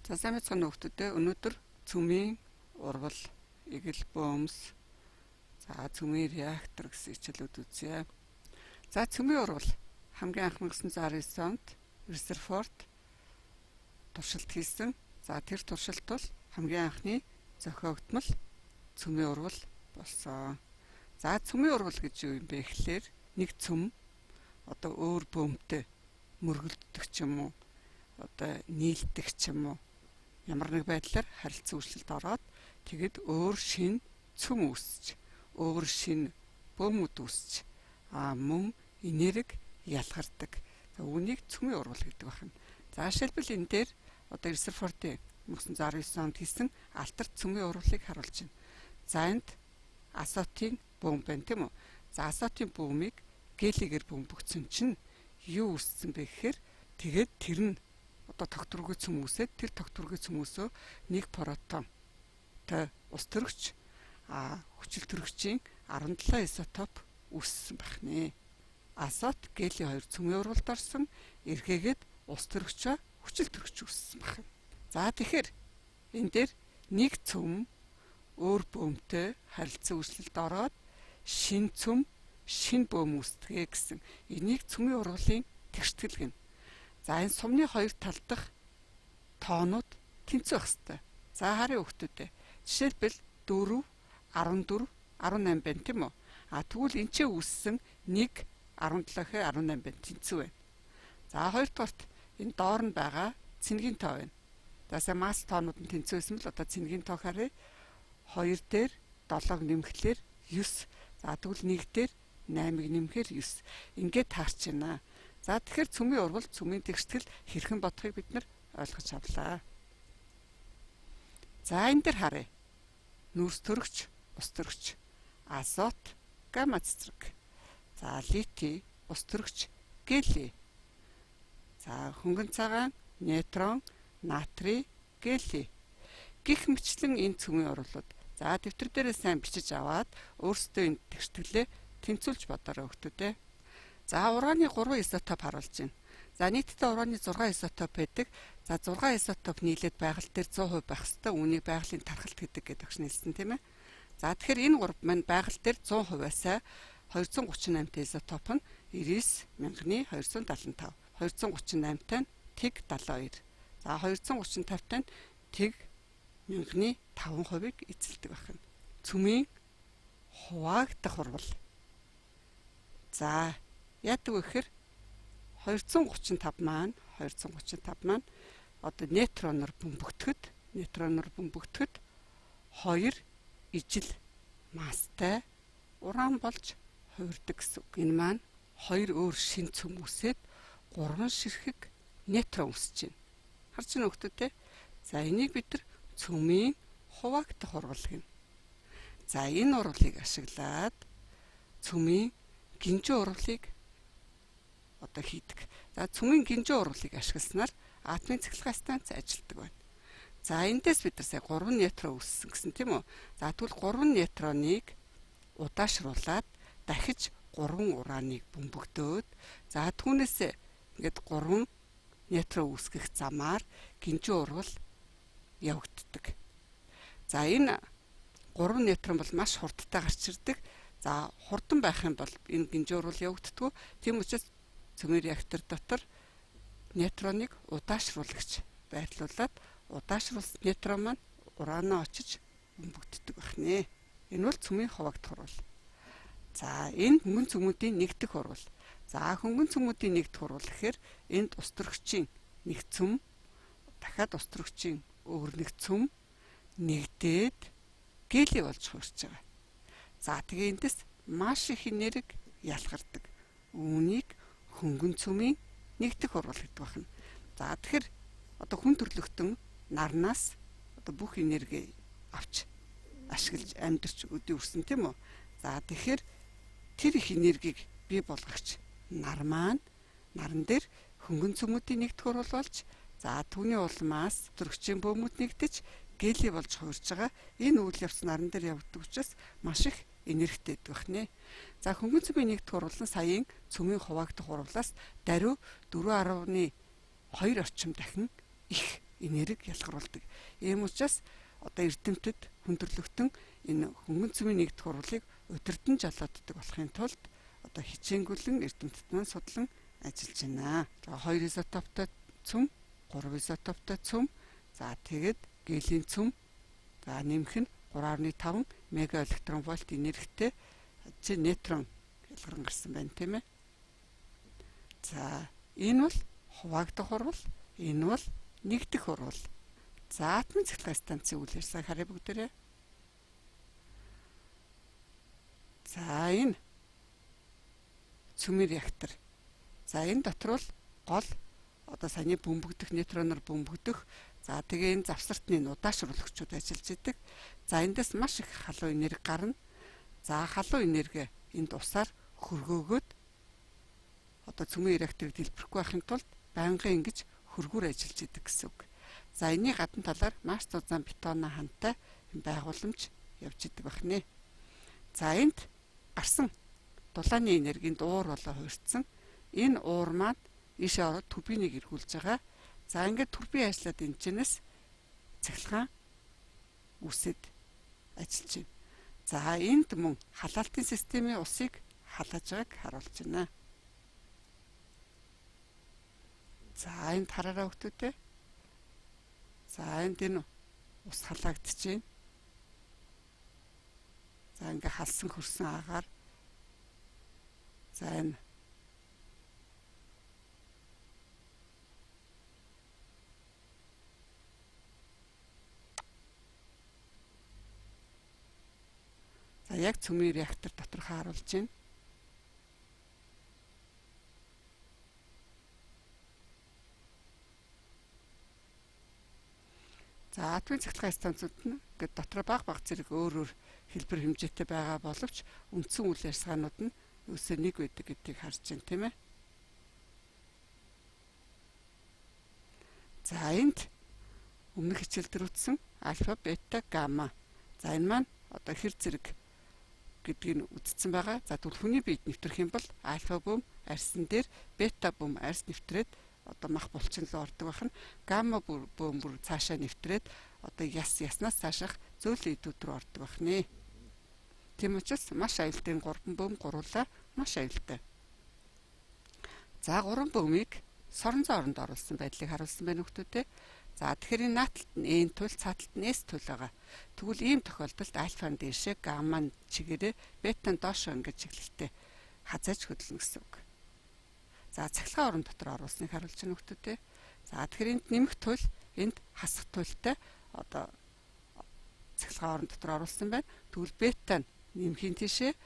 За сайн мэцхан нөхдөдөө өнөөдөр цөмийн урвал, эгэл бөмс, за цөмийн реактор гэсэн хичээлүүд үзье. За цөмийн урвал хамгийн анх 1919 онд Резерфорд туршилт хийсэн. За тэр туршилт бол хамгийн анхны зохиогдмол цөмийн урвал болсон. За цөмийн урвал гэж юу юм бэ гэхлээр нэг цөм одоо өөр бөмбөтэй мөргөлддөг ч юм уу, одоо нийлдэг ч юм уу, ямар нэг байдлаар харилцан үйлчлэлд ороод тэгэд өөр шин цөм үүсч, өөр шин бөмбөд үүсч, мөн энерги ялгардаг. За үүнийг цөмийн урвал гэдэг байна. За жишээлбэл энэ дээр одоо Резерфордын 1919 онд хийсэн алтар цөмийн урвалыг харуулж байна. За энд азотын бөмбө байна тийм үү? За азотын бөмбөгийг гелигээр бөмбөгцсөн чинь юу үүссэн бэ гэхээр тэгээд тэр нь одоо тогтворгүй цөм үүсээд тэр тогтворгүй цөмөөсөө нэг протонтой ус төрөгч хүчил төрөгчийн 17 изотоп үүссэн байх нэ. Азот, гели хоёр цөмийн урвалд орсон, эргээгээд ус төрөгчөө хүчил төрөгч үүссэн байх. За тэгэхээр энэ дээр нэг цөм өөр бөмбөтэй харилцан үйлчлэлд ороод шин цөм, шин бөмбө үүсдэгэ гэсэн энийг цөмийн урвалын тэгштгэл гэнэ. За энэ сумны хоёр тал дахь тоонууд тэнцвэх хэвээр. За харъя хүүхдүүдээ. Жишээлбэл 4, 14, 18 байна тийм үү? Тэгвэл энэ ч үүссэн 1, 17-х 18 байна. Тэнцв байна. За хоёрдугаарт энэ доор нь байгаа цэнгийн тоо байна. За сая масс тоонууд нь тэнцвэсэн бол одоо цэнгийн тоо харъя. 2 дээр 7-г нэмэхлээр 9. За тэгвэл 1 дээр 8-ыг нэмэхээр 9. Ингээд таарч байна. За тэгэхээр цөмийн урвал, цөмийн тэгштгэл хэрхэн бодохыг бид нар ойлгож авлаа. За энэ дээр харъя. Нүүрс төрөгч, ус төрөгч, азот, гамма цэцэрлэг. За литий, ус төрөгч, гели. За хөнгөн цагаан, нейтрон, натрий, гели. Гэх мэтчлэн энэ цөмийн урвалууд. За дэвтэр дээрээ сайн бичиж аваад өөрсдөө энэ тэгшгэлээ тэнцвүүлж бодоорой хүүхдүүдээ. За ураны 3 изотоп харуулж байна. За нийтдээ ураны 6 изотоп байдаг. За 6 изотоп нийлээд байгаль дээр 100% байх ёстой. Үүнийг байгалийн тархалт гэдэг багш нэлсэн тийм ээ. За тэгэхээр энэ 3 маань байгаль дээр 100%-аас 238 изотоп нь 99,275. 238-тай нь тэг 72. За 235-тай нь тэг 5%-ийг эзэлдэг байна. Цөмийн хуваагдах урвал. За яадаг вэ гэхээр 235 маань одоо нейтроноор бөмбөгдөхөд 2 ижил масстай уран болж хувирдаг гэсэн үг. Энэ маань 2 өөр шин цөм үсээд 3 ширхэг нейтрон үсэж байна. Харж байна хүүхдүүдээ. За энийг бид нар цөмийн хуваагдах урвал гэнэ. За энэ урвалыг ашиглаад цөмийн гинжин урвалыг одоо хийдэг. За цөмийн гинжин урвалыг ашигласнаар атомын цэцлэгээ станц ажилладаг байна. За эндээс бид нар сая 3 нейтрон үүссэн гэсэн тийм үү? За тэгвэл 3 нейтроныг удаашруулад дахиж 3 ураныг бөмбөгдөөд за түүнээс ингээд 3 нейтрон үүсгэх замаар гинжин урвал явагддаг. За энэ 3 нейтрон бол маш хурдтай гарч ирдэг. За хурдан байх юм бол энэ гинжин урвал явагддаггүй. Тийм учраас цөмийн реактор дотор нейтроныг удаашруулагч байрлуулад удаашруулсан нейтрон маань ураанаа очиж бөмбөгддөг байна. Энэ бол цөмийн хуваагдах урвал. За энэ хөнгөн цөмүүдийн нэгдэх урвал. За хөнгөн цөмүүдийн нэгдэх урвал гэхээр энд ус төрөгчийн нэг цөм дахиад ус төрөгчийн өөр нэг цөм нэгдээд гели болж хувирч байгаа. За тэгээ эндээс маш их энерги ялгардаг. Үүнийг хөнгөн цөмийн нэгдэх урвал гэдэг байна. За тэгэхээр одоо хүн төрлөختөн нарнаас одоо бүх энерги авч ашиглаж амьдарч өдөө өрсөн тийм үү? За тэгэхээр тэр их энергийг бий болгогч нарн дээр хөнгөн цөмүүдийн нэгдэх урвал болж за түүний улмаас төрөгчийн бөмбөд нэгдэж гели болж хувирж байгаа. Энэ үйл явц наран дээр явагддаг учраас маш их энергитэй байдаг нэ. За хөнгөн цөмийн нэгдэх урвал нь саяын цөмийн хуваагдах урвалаас даруй 4.2 орчим дахин их энерги ялгаруулдаг. Ийм учраас одоо эрдэмтэд хүндрэлтэн энэ хөнгөн цөмийн нэгдэх урвалыг удирдан жолооддог болохын тулд одоо хичээнгүлэн эрдэмтэд маань судлан ажиллаж байна. За 2 изотоптой цөм, 3 изотоптой цөм, за тэгээд гелийн цөм, за нэмэх нь 3.5 мега электрон вольт энергитэй нейтрон ялгарн гарсан байна, тийм ээ. За энэ бол хуваагдах урвал, энэ бол нэгдэх урвал. За атомын цэглэгээ станцын үйл ажиллагааг харъя бүгдээрээ. За энэ цөмийн реактор. За энэ дотор бол гол одоо саяны бөмбөгдөх нейтроноор бөмбөгдөх. За тэгээ энэ завсартны удаашруулагчид ажиллаж идэг. За эндээс маш их халуун энерги гарна. За халуун энерги энд усаар хөргөөгөөд одоо цөмийн реакторыг дэлбэрэхгүй байхын тулд байнгын ингэж хөргүүр ажиллаж идэг гэсэн үг. За энэний гадна талаар маш зузаан бетонно хантай байгууламж явж идэг байна. За энд гарсан дулааны энергийн уур болоо хуурцсан. Энэ уур маань ийшээ ороод турбиныг эргүүлж байгаа. За ингээд турбин ажиллаад энэ чинээс цахилгаан үсэд ажиллаж байна. За энд мөн халаалтын системийн усыг халааж байгааг харуулж байна. За энд хараараа хүмүүстээ. За энд энэ ус халаагдчихээн. За ингээ халсан хөрсөн агаар. За энэ за яг цөмийн реактор дотор харуулж байна. За атомын цэглэгээ станцууд нь ингээд дотор баг зэрэг өөр хэлбэр хэмжээтэй байгаа боловч үндсэн үйл ажиллагаанууд нь өсөө нэг байдаг гэдгийг харж байна, тийм ээ. За энд өмнөх хичээл дээр үтсэн альфа, бета, гамма. За энэ маань одоо хэр зэрэг гэдгийг үзсэн байгаа. За түлхүүний биед нэвтрэх юм бол альфа бөм арьсан дээр, бета бөм арьс нэвтрээд одоо мах булчин руу ордог байх нь, гамма бөм бүр цаашаа нэвтрээд одоо яснаас цаашаах зөөлөн идүүд рүү ордог байх нэ. Тийм учраас маш аюултай 3 бөм гуруула маш аюултай. За 3 бөмийг сорон зооронд оруулсан байдлыг харуулсан байна хүмүүстээ. За тэгэхээр энэ нааталт нь N туйл, цааталт нь S туйл байгаа. Тэгвэл ийм тохиолдолд альфа нь дээшээ, гамма нь чигээрээ, бета нь доошоо ингэж чиглэлтэй хазааж хөдлөнө гэсэн үг. За цахилгаан орон дотор оруулсныг харуулж байна хүмүүстээ. За тэгэхээр энд нэмэх туйл, энд хасах туйлтай одоо цахилгаан орон дотор оруулсан байна. Тэгвэл бета нь нэмхийн тийшээ,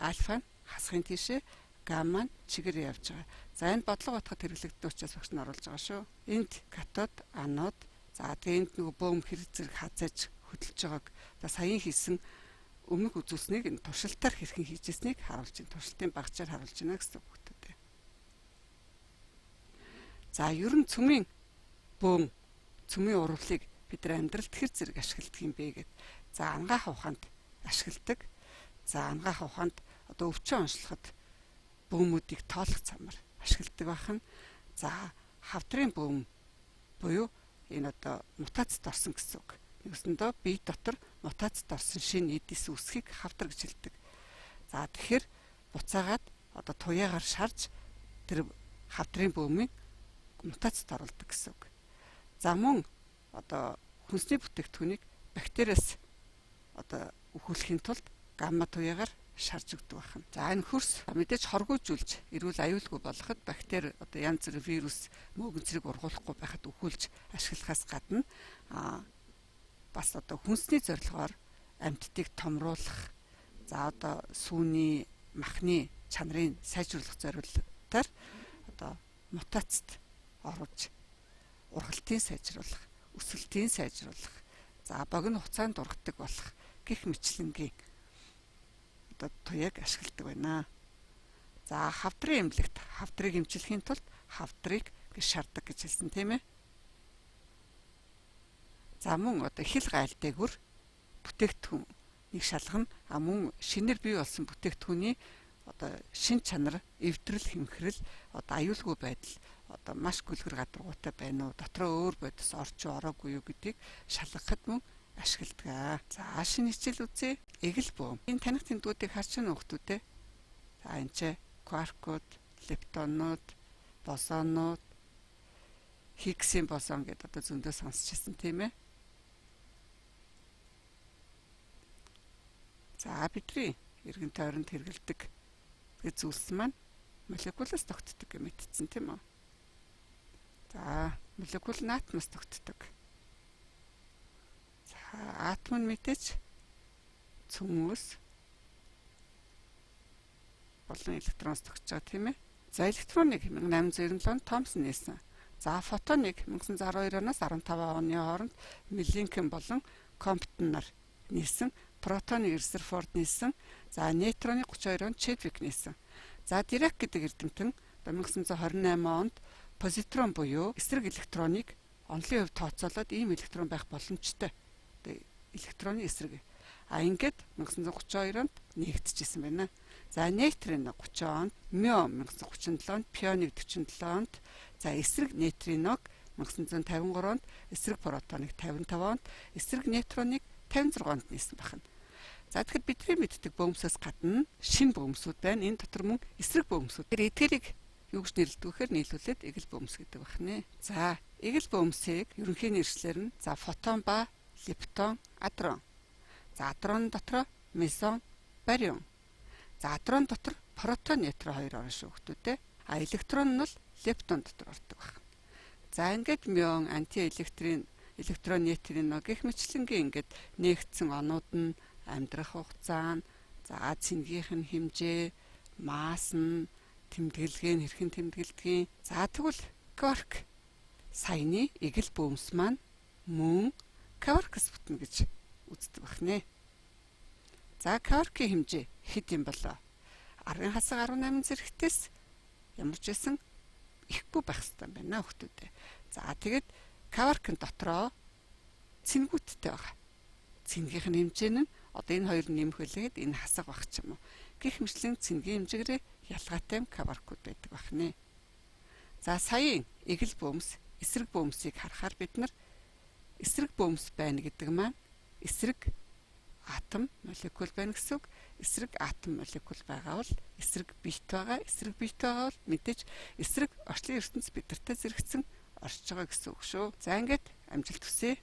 альфа нь хасахын тийшээ, гамма нь чигээр явж байгаа. За энэ бодлого утгад хэрэглэгддэг учраас багш нь оруулж байгаа шүү. Энд катод, анод, за тэгээ энд нөгөө бөм хэрэг зэрэг хазааж хөдөлж байгааг за саяхан хийсэн өмнөх үзүүлснийг энэ туршилтаар хэрхэн хийжсэнийг харуулж байна. Туршилтын багцаар харуулж байна гэсэн үг гэдэг. За ер нь цөмийн бөм, цөмийн урвалыг бид нар амьдралд хэр зэрэг ашигладаг юм бэ гэд. За ангаах ухаанд ашигладаг. За ангаах ухаанд одоо өвчин онцлоход бөөмүүдийг тоолох замаар ашигладаг бахан. За хавдрын бөөм буюу энэ одоо мутацид орсон гэсэн үг. Нэгсэндээ бие дотор мутацид орсон шинэ эдис үсгийг хавдар гэж хэлдэг. За тэгэхээр буцаагаад одоо туяагаар шарж тэр хавдрын бөөмийг мутацид оруулдаг гэсэн үг. За мөн одоо хүнсний бүтээгдэхүүнийг бактериас одоо өхүүлэхийн тулд гамма туяагаар шарж өгдөг байна. За энэ хөрс мэдээж хоргоожүүлж эрүүл аюулгүй болоход бактери одоо янз бүрийн вирус мөөгөнцрийг ургуулахгүй байхад өхүүлж ашиглахаас гадна бас одоо хүнсний зорилгоор амьтдыг томруулах, за одоо сүүний махны чанарыг сайжруулах зорилгоор одоо мутацид оруулж ургалтын сайжруулах, өсөлтийн сайжруулах, за богино хугацаанд ургадаг болох гэх мэтлэнгийн одоо туяаг ашигладаг байна. За хавдрын эмнэлэгт хавдрыг эмчлэхийн тулд хавдрыг гэж шаарддаг гэж хэлсэн тийм ээ. За мөн одоо хил гайл дээгүр бүтээгдэхүүнийг шалгана. Мөн шинээр бий болсон бүтээгдэхүүний одоо шин чанар, эвдрэл, хэмхрэл, одоо аюулгүй байдал, одоо маш гүлгэр гадаргуутай байна уу, дотроо өөр бодис орж ороогүй юу гэдгийг шалгахад мөн ашигладаг. За шинэ хичээл үзье. Эгэл бөөм. Энэ таних тэмдгүүдийг харж байна уу хүүхдүүд? За энэ ч кваркууд, лептонууд, бозонууд, Хиггсийн бозон гэдээ одоо зөндөө сонсчихсан тийм ээ. За бидний эргэн тойронд хэрэгэлдэг зүйлс маань молекулаас тогтдог гэж мэдсэн тийм үү? За молекул нь атомоос тогтдог. За атом нь мэдээж цөмөөс болон электроноос тогтж байгаа тийм ээ. За электроныг 1897 онд Томсон нээсэн. За фотоныг 1912 оноос 15 оны хооронд Миллинкен болон Комптон нар нээсэн. Протоныг Резерфорд нээсэн. За нейтроныг 32 онд Чедвик нээсэн. За Дирак гэдэг эрдэмтэн 1928 онд позитрон буюу эсрэг электроныг онлын хувьд тооцоолоод ийм электрон байх боломжтой. Электроны эсрэг. Ингээд 1932 онд нэгдчихсэн байна. За нейтрин 30 онд, мио 1937 онд, пионыг 47 онд, за эсрэг нейтриnog 1953 онд, эсрэг протоныг 55 онд, эсрэг нейтроныг 56 онд нээсэн байна. За тэгэхээр бидний мэддэг бөөмсөөс гадна шинэ бөөмсүүд байна. Энэ дотор мөн эсрэг бөөмсүүд. Тэр эдгээрийг юу гэж нэрлэдэг вэхээр нийлүүлээд эгэл бөөмс гэдэг байна. За эгэл бөөмсийг ерөнхий нэршлэр нь за фотон ба лептон, адрон. За адрон дотор месон, барион. За адрон дотор протон, нейтron хоёр орно шүү хүүхдүүд. А электрон нь бол лептон дотор ордог байна. За ингээд мион, антиэлектрин, электрон, нейтрино гэх мэтлэнгийн ингээд нээгдсэн онууд нь амьдрах хугацаа нь, за цэнгийнх нь хэмжээ, масс нь, тэмдэглэгээ нь хэрхэн тэмдэглэдгийг. За тэгвэл кварк саяны эгэл бөөмс маань мөн кваркс бүтэн гэж үздэг байна. За кваркийн хэмжээ хэд юм болоо? 10⁻18 зэрэгтээс ямар ч байсан ихгүй байх ёстой байна хүүхдүүд. За тэгээд кваркын дотроо цэнгүүдтэй байгаа. Цэнгийнх нь хэмжээ нь одоо энэ хоёр нэмэх үлээд энэ хасаг баг ч юм уу. Гэх мэтлэн цэнгийн хэмжээгээрээ ялгаатай кваркууд байдаг байна. За саяын эгэл бөөмс, эсрэг бөөмсийг харахаар бид нар эсрэг бөөмс байна гэдэг маань эсрэг атом молекул байна гэсэн үг. Эсрэг атом молекул байгаа бол эсрэг бит байгаа. Эсрэг бит байгаа бол мэдээж эсрэг орчлон ертөнц бидэртэй зэрэгцэн оршиж байгаа гэсэн үг шүү. За ингээд амжилт хүсье.